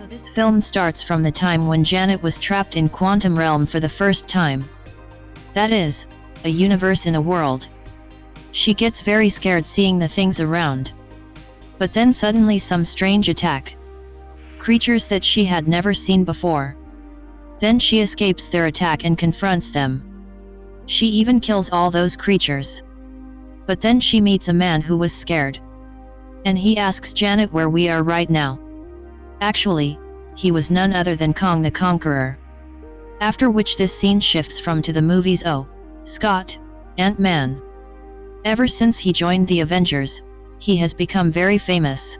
This film starts from the time when Janet was trapped in Quantum Realm for the first time. That is, a universe in a world. She gets very scared seeing the things around. But then suddenly some strange attack. Creatures that she had never seen before. Then she escapes their attack and confronts them. She even kills all those creatures. But then she meets a man who was scared. And he asks Janet where we are right now. Actually, he was none other than Kong the Conqueror. After which this scene shifts from to the movies Oh, Scott, Ant-Man. Ever since he joined the Avengers, he has become very famous.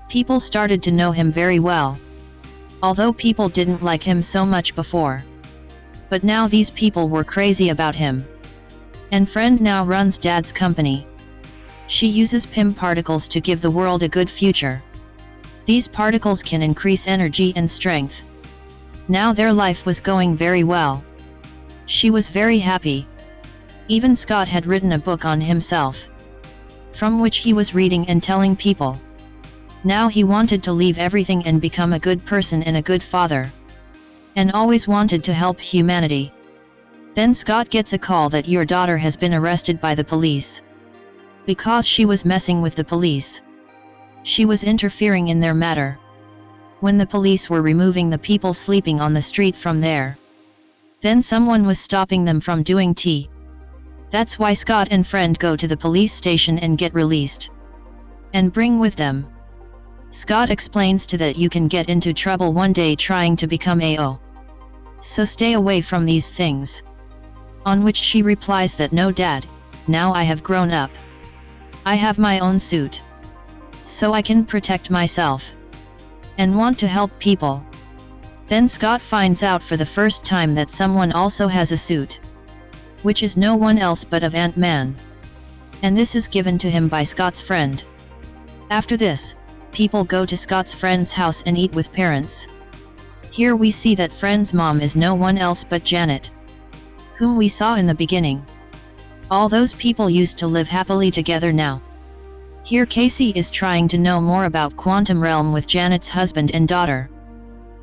People started to know him very well. Although people didn't like him so much before. But now these people were crazy about him. And Friend now runs Dad's company. She uses PIM particles to give the world a good future. These particles can increase energy and strength. Now their life was going very well. She was very happy. Even Scott had written a book on himself, from which he was reading and telling people. Now he wanted to leave everything and become a good person and a good father. And always wanted to help humanity. Then Scott gets a call that your daughter has been arrested by the police. Because she was messing with the police. She was interfering in their matter. When the police were removing the people sleeping on the street from there. Then someone was stopping them from doing tea. That's why Scott and Friend go to the police station and get released. And bring with them. Scott explains to that you can get into trouble one day trying to become AO. So stay away from these things. On which she replies that no dad, now I have grown up. I have my own suit. So I can protect myself. And want to help people. Then Scott finds out for the first time that someone also has a suit. Which is no one else but of Ant-Man. And this is given to him by Scott's friend. After this, people go to Scott's friend's house and eat with parents. Here we see that Friend's mom is no one else but Janet. Whom we saw in the beginning. All those people used to live happily together now. Here Casey is trying to know more about Quantum Realm with Janet's husband and daughter.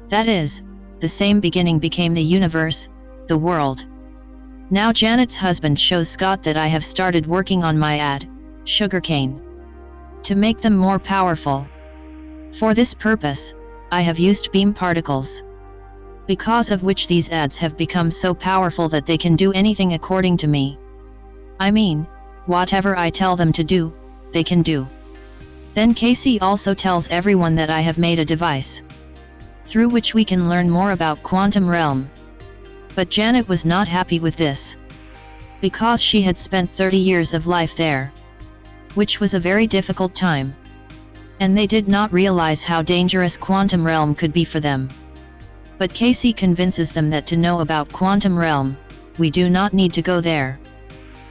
That is, the same beginning became the universe, the world. Now Janet's husband shows Scott that I have started working on my ad, sugarcane. To make them more powerful. For this purpose, I have used beam particles. Because of which these ads have become so powerful that they can do anything according to me. I mean, whatever I tell them to do, they can do. Then Casey also tells everyone that I have made a device. Through which we can learn more about Quantum Realm. But Janet was not happy with this. Because she had spent 30 years of life there. Which was a very difficult time. And they did not realize how dangerous Quantum Realm could be for them. But Casey convinces them that to know about Quantum Realm, we do not need to go there.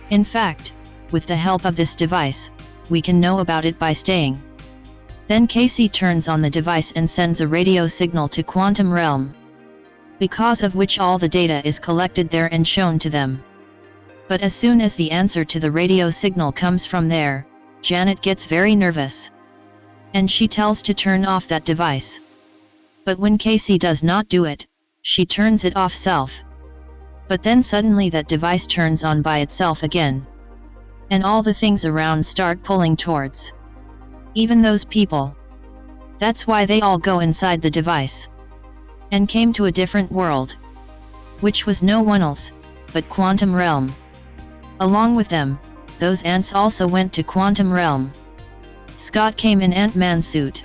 In fact, with the help of this device, we can know about it by staying. Then Casey turns on the device and sends a radio signal to Quantum Realm. Because of which all the data is collected there and shown to them. But as soon as the answer to the radio signal comes from there, Janet gets very nervous. And she tells to turn off that device. But when Casey does not do it, she turns it off self. But then suddenly that device turns on by itself again. And all the things around start pulling towards. Even those people. That's why they all go inside the device. And came to a different world. Which was no one else, but Quantum Realm. Along with them, those ants also went to Quantum Realm. Scott came in Ant-Man suit.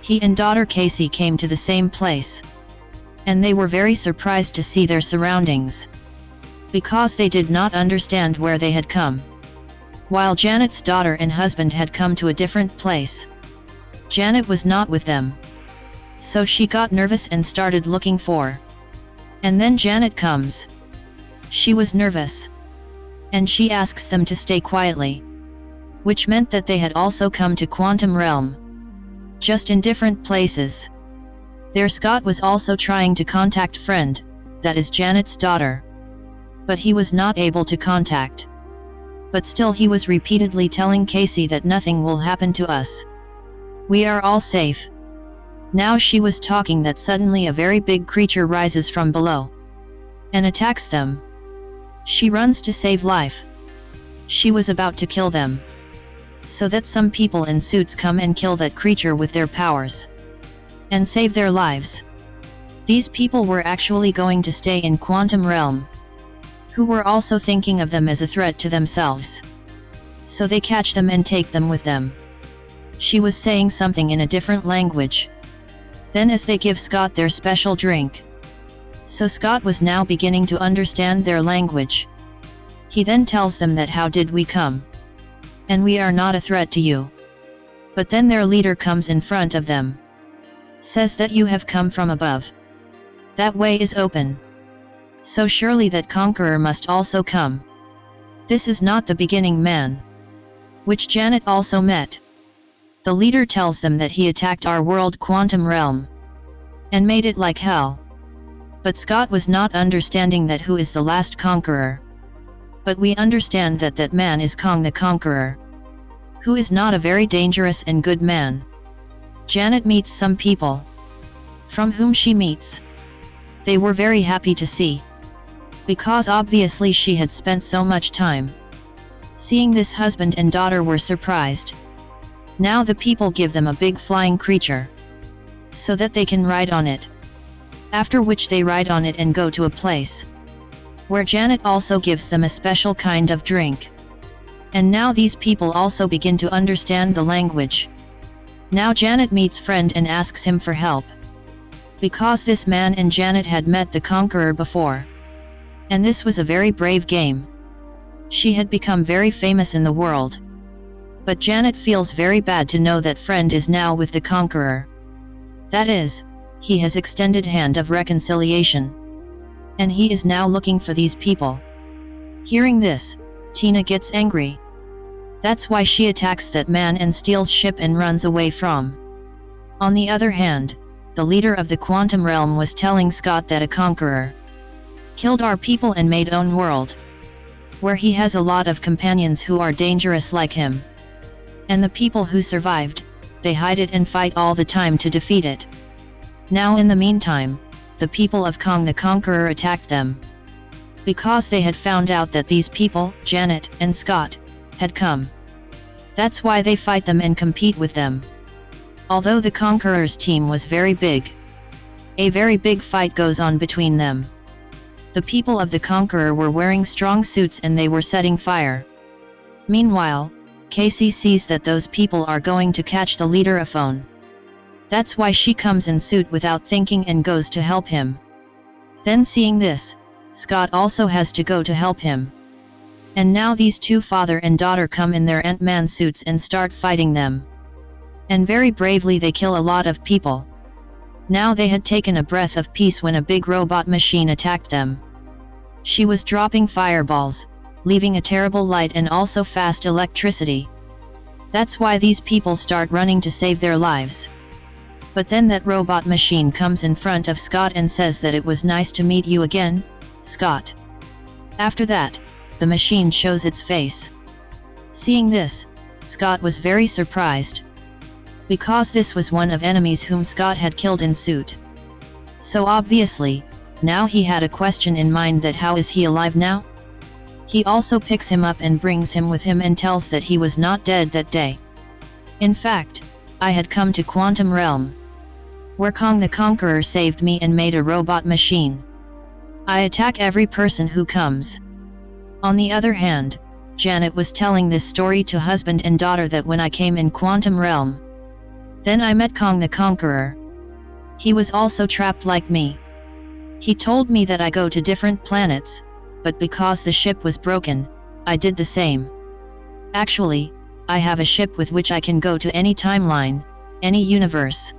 He and daughter Casey came to the same place. And they were very surprised to see their surroundings. Because they did not understand where they had come. While Janet's daughter and husband had come to a different place. Janet was not with them. So she got nervous and started looking for. And then Janet comes. She was nervous. And she asks them to stay quietly. Which meant that they had also come to Quantum Realm. Just in different places. There Scott was also trying to contact Friend, that is Janet's daughter. But he was not able to contact. But still he was repeatedly telling Casey that nothing will happen to us. We are all safe. Now she was talking that suddenly a very big creature rises from below and attacks them. She runs to save life. She was about to kill them, so that some people in suits come and kill that creature with their powers and save their lives. These people were actually going to stay in Quantum Realm, who were also thinking of them as a threat to themselves. So they catch them and take them with them. She was saying something in a different language. Then as they give Scott their special drink. So Scott was now beginning to understand their language. He then tells them that how did we come? And we are not a threat to you. But then their leader comes in front of them. Says that you have come from above. That way is open. So surely that conqueror must also come. This is not the beginning man, which Janet also met. The leader tells them that he attacked our world Quantum Realm and made it like hell. But Scott was not understanding that who is the last conqueror. But we understand that that man is Kong the Conqueror, who is not a very dangerous and good man. Janet meets some people, from whom she meets. They were very happy to see, because obviously she had spent so much time. Seeing this, husband and daughter were surprised. Now the people give them a big flying creature, so that they can ride on it. After which they ride on it and go to a place, where Janet also gives them a special kind of drink. And now these people also begin to understand the language. Now Janet meets friend and asks him for help, because this man and Janet had met the conqueror before. And this was a very brave game. She had become very famous in the world. But Janet feels very bad to know that friend is now with the conqueror. That is, he has extended hand of reconciliation. And he is now looking for these people. Hearing this, Tina gets angry. That's why she attacks that man and steals ship and runs away from. On the other hand, the leader of the Quantum Realm was telling Scott that a conqueror killed our people and made own world, where he has a lot of companions who are dangerous like him. And the people who survived, they hide it and fight all the time to defeat it. Now in the meantime, the people of Kong the Conqueror attacked them, because they had found out that these people, Janet and Scott, had come. That's why they fight them and compete with them. Although the Conqueror's team was very big, a very big fight goes on between them. The people of the Conqueror were wearing strong suits and they were setting fire. Meanwhile, Casey sees that those people are going to catch the leader a phone. That's why she comes in suit without thinking and goes to help him. Then seeing this, Scott also has to go to help him. And now these two father and daughter come in their Ant-Man suits and start fighting them. And very bravely they kill a lot of people. Now they had taken a breath of peace when a big robot machine attacked them. She was dropping fireballs, leaving a terrible light and also fast electricity. That's why these people start running to save their lives. But then that robot machine comes in front of Scott and says that it was nice to meet you again, Scott. After that, the machine shows its face. Seeing this, Scott was very surprised, because this was one of enemies whom Scott had killed in suit. So obviously, now he had a question in mind that how is he alive now? He also picks him up and brings him with him and tells that he was not dead that day. In fact, I had come to Quantum Realm, where Kong the Conqueror saved me and made a robot machine. I attack every person who comes. On the other hand, Janet was telling this story to husband and daughter that when I came in Quantum Realm, then I met Kong the Conqueror. He was also trapped like me. He told me that I go to different planets, but because the ship was broken, I did the same. Actually, I have a ship with which I can go to any timeline, any universe.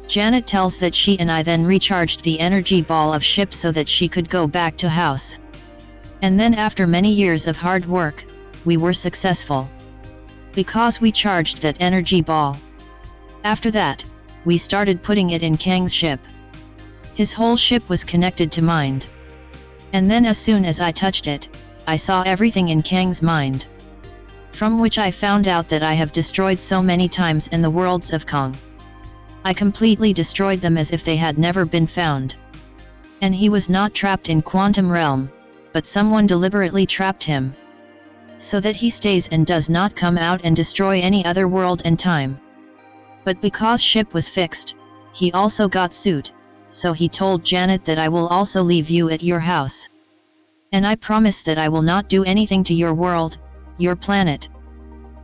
Janet tells that she and I then recharged the energy ball of ship so that she could go back to house. And then after many years of hard work, we were successful, because we charged that energy ball. After that, we started putting it in Kang's ship. His whole ship was connected to mind. And then as soon as I touched it, I saw everything in Kang's mind. From which I found out that I have destroyed so many times in the worlds of Kong. I completely destroyed them as if they had never been found. And he was not trapped in Quantum Realm, but someone deliberately trapped him, so that he stays and does not come out and destroy any other world and time. But because ship was fixed, he also got suit, so he told Janet that I will also leave you at your house. And I promise that I will not do anything to your world, your planet.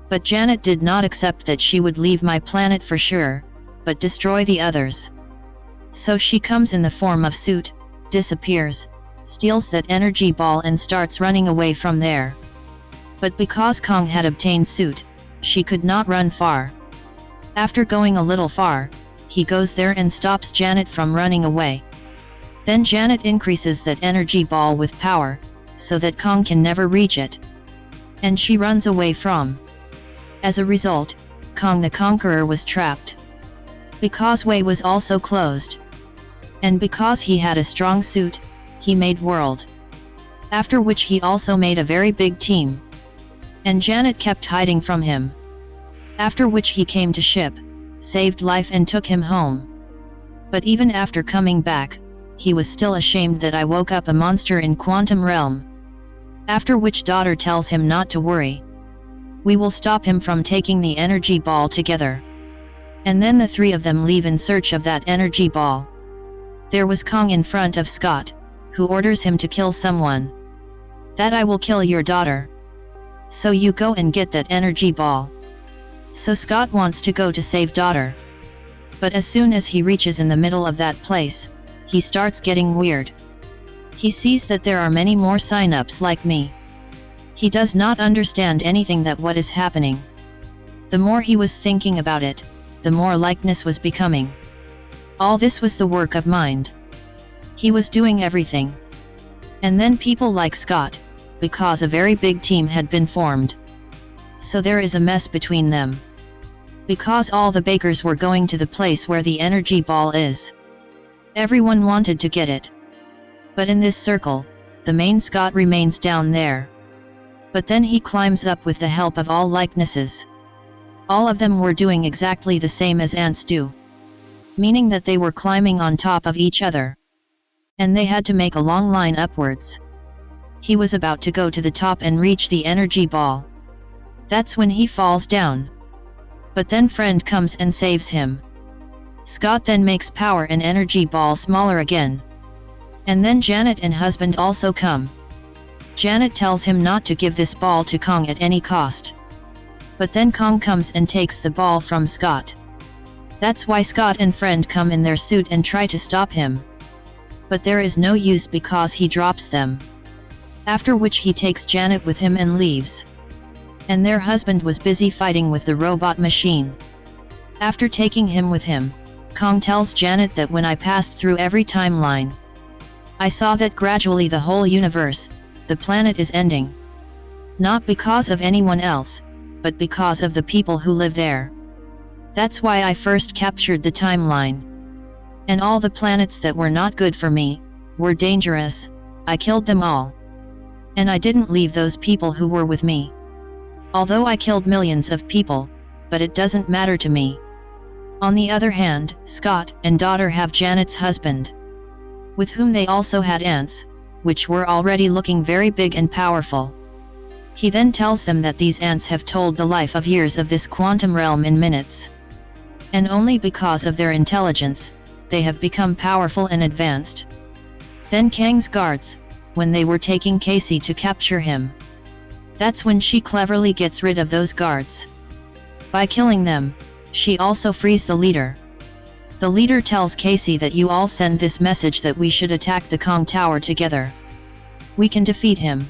But Janet did not accept that she would leave my planet for sure, but destroy the others. So she comes in the form of suit, disappears, steals that energy ball and starts running away from there. But because Kong had obtained suit, she could not run far. After going a little far, he goes there and stops Janet from running away. Then Janet increases that energy ball with power, so that Kong can never reach it. And she runs away from. As a result, Kong the Conqueror was trapped. Because way was also closed. And because he had a strong suit, he made world. After which he also made a very big team. And Janet kept hiding from him. After which he came to ship, saved life and took him home. But even after coming back, he was still ashamed that I woke up a monster in Quantum Realm. After which daughter tells him not to worry. We will stop him from taking the energy ball together. And then the three of them leave in search of that energy ball. There was Kong in front of Scott, who orders him to kill someone. That I will kill your daughter. So you go and get that energy ball. So Scott wants to go to save daughter. But as soon as he reaches in the middle of that place, he starts getting weird. He sees that there are many more sign-ups like me. He does not understand anything that what is happening. The more he was thinking about it, the more likeness was becoming. All this was the work of mind. He was doing everything. And then people like Scott, because a very big team had been formed. So there is a mess between them. Because all the bakers were going to the place where the energy ball is. Everyone wanted to get it. But in this circle, the main Scott remains down there. But then he climbs up with the help of all likenesses. All of them were doing exactly the same as ants do. Meaning that they were climbing on top of each other. And they had to make a long line upwards. He was about to go to the top and reach the energy ball. That's when he falls down. But then friend comes and saves him. Scott then makes power and energy ball smaller again. And then Janet and husband also come. Janet tells him not to give this ball to Kong at any cost. But then Kong comes and takes the ball from Scott. That's why Scott and friend come in their suit and try to stop him. But there is no use because he drops them. After which he takes Janet with him and leaves. And their husband was busy fighting with the robot machine. After taking him with him, Kong tells Janet that when I passed through every timeline, I saw that gradually the whole universe, the planet is ending. Not because of anyone else, but because of the people who live there. That's why I first captured the timeline. And all the planets that were not good for me, were dangerous, I killed them all. And I didn't leave those people who were with me. Although I killed millions of people, but it doesn't matter to me. On the other hand, Scott and daughter have Janet's husband, with whom they also had ants, which were already looking very big and powerful. He then tells them that these ants have told the life of years of this quantum realm in minutes. And only because of their intelligence, they have become powerful and advanced. Then Kang's guards, when they were taking Casey to capture him. That's when she cleverly gets rid of those guards. By killing them, she also frees the leader. The leader tells Casey that you all send this message that we should attack the Kong Tower together. We can defeat him.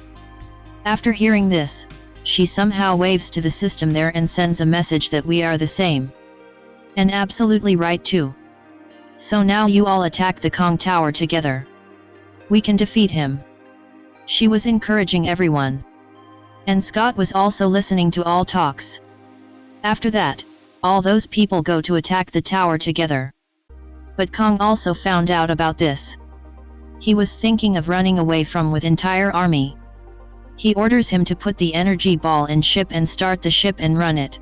After hearing this, she somehow waves to the system there and sends a message that we are the same. And absolutely right too. So now you all attack the Kong Tower together. We can defeat him. She was encouraging everyone. And Scott was also listening to all talks. After that, all those people go to attack the tower together. But Kong also found out about this. He was thinking of running away from with entire army. He orders him to put the energy ball in ship and start the ship and run it.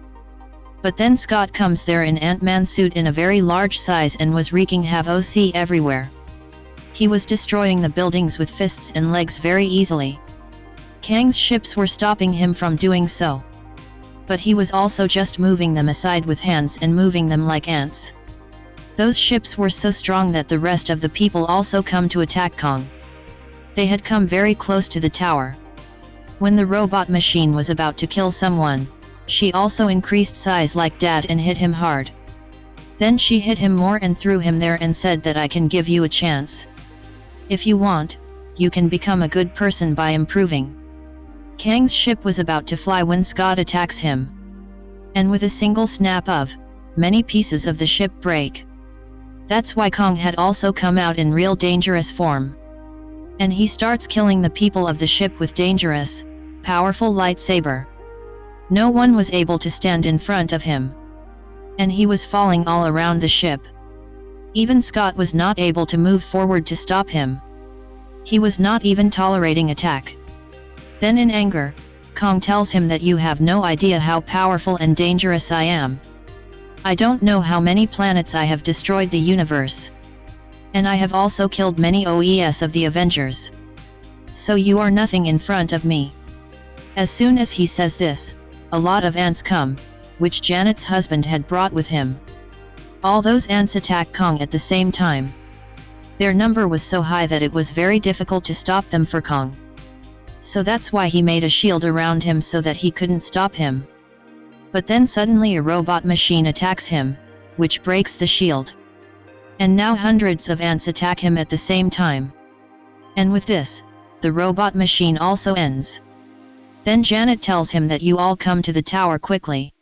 But then Scott comes there in Ant-Man suit in a very large size and was wreaking havoc everywhere. He was destroying the buildings with fists and legs very easily. Kang's ships were stopping him from doing so. But he was also just moving them aside with hands and moving them like ants. Those ships were so strong that the rest of the people also come to attack Kang. They had come very close to the tower. When the robot machine was about to kill someone, she also increased size like that and hit him hard. Then she hit him more and threw him there and said that I can give you a chance. If you want, you can become a good person by improving. Kang's ship was about to fly when Scott attacks him. And with a single snap of, many pieces of the ship break. That's why Kang had also come out in real dangerous form. And he starts killing the people of the ship with dangerous, powerful lightsaber. No one was able to stand in front of him. And he was falling all around the ship. Even Scott was not able to move forward to stop him. He was not even tolerating attack. Then in anger, Kang tells him that you have no idea how powerful and dangerous I am. I don't know how many planets I have destroyed the universe. And I have also killed many OES of the Avengers. So you are nothing in front of me. As soon as he says this, a lot of ants come, which Janet's husband had brought with him. All those ants attack Kang at the same time. Their number was so high that it was very difficult to stop them for Kang. So that's why he made a shield around him so that he couldn't stop him. But then suddenly a robot machine attacks him, which breaks the shield. And now hundreds of ants attack him at the same time. And with this, the robot machine also ends. Then Janet tells him that you all come to the tower quickly.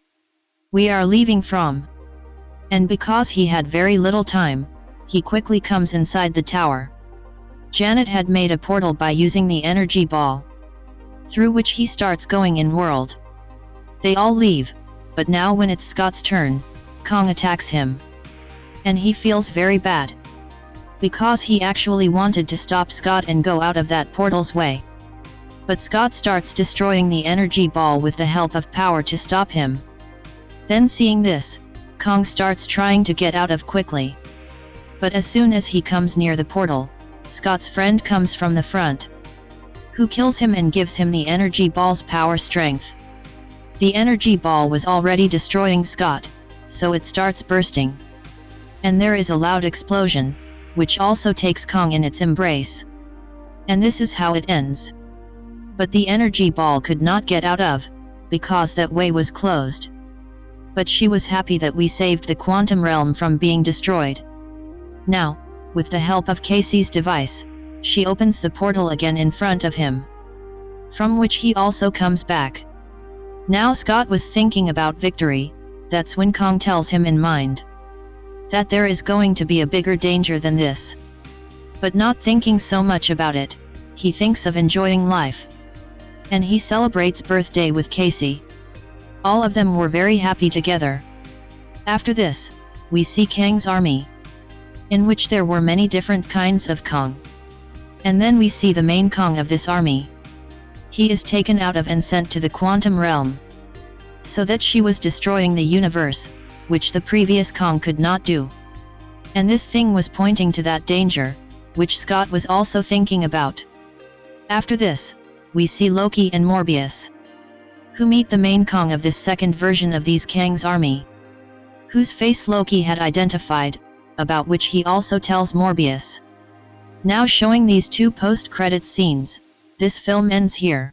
We are leaving from. And because he had very little time, he quickly comes inside the tower. Janet had made a portal by using the energy ball, through which he starts going in world. They all leave, but now when it's Scott's turn, Kang attacks him. And he feels very bad. Because he actually wanted to stop Scott and go out of that portal's way. But Scott starts destroying the energy ball with the help of power to stop him. Then seeing this, Kang starts trying to get out of quickly. But as soon as he comes near the portal, Scott's friend comes from the front, who kills him and gives him the energy ball's power strength. The energy ball was already destroying Scott, so it starts bursting. And there is a loud explosion, which also takes Kang in its embrace. And this is how it ends. But the energy ball could not get out of, because that way was closed. But she was happy that we saved the quantum realm from being destroyed. Now, with the help of Casey's device, she opens the portal again in front of him, from which he also comes back. Now Scott was thinking about victory. That's when Kang tells him in mind that there is going to be a bigger danger than this. But not thinking so much about it, he thinks of enjoying life. And he celebrates birthday with Casey. All of them were very happy together. After this, we see Kang's army, in which there were many different kinds of Kang. And then we see the main Kang of this army. He is taken out of and sent to the quantum realm, so that she was destroying the universe, which the previous Kang could not do. And this thing was pointing to that danger, which Scott was also thinking about. After this, we see Loki and Morbius, who meet the main Kang of this second version of these Kang's army, whose face Loki had identified, about which he also tells Morbius. Now showing these two post-credit scenes, this film ends here.